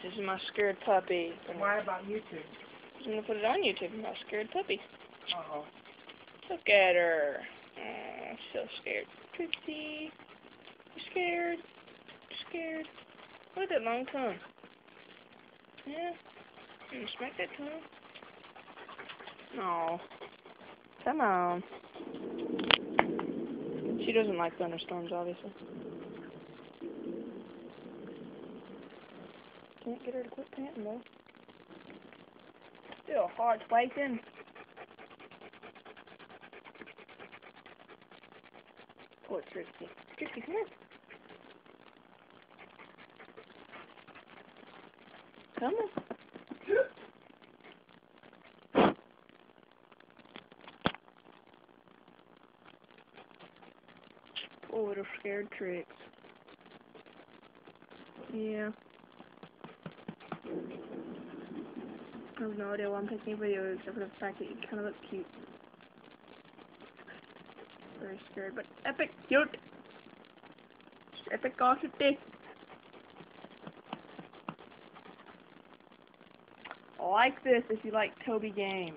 this is my scared puppy. Why about YouTube? I'm gonna put it on YouTube, my scared puppy. Uh-oh. Look at her. Oh, so scared. Trixie. You scared? You scared? Look at that long tongue. Yeah? You smack that tongue? No. Come on. She doesn't like thunderstorms, obviously. Can't get her to quit panting, though. Still hard waiting. Poor Trixie. Trixie, come here. Come on. Poor little scared Trix. Yeah. I have no idea why I'm taking a video except for the fact that you kind of look cute. Very scared, but epic cute. Just epic audacity. Like this if you like Toby games.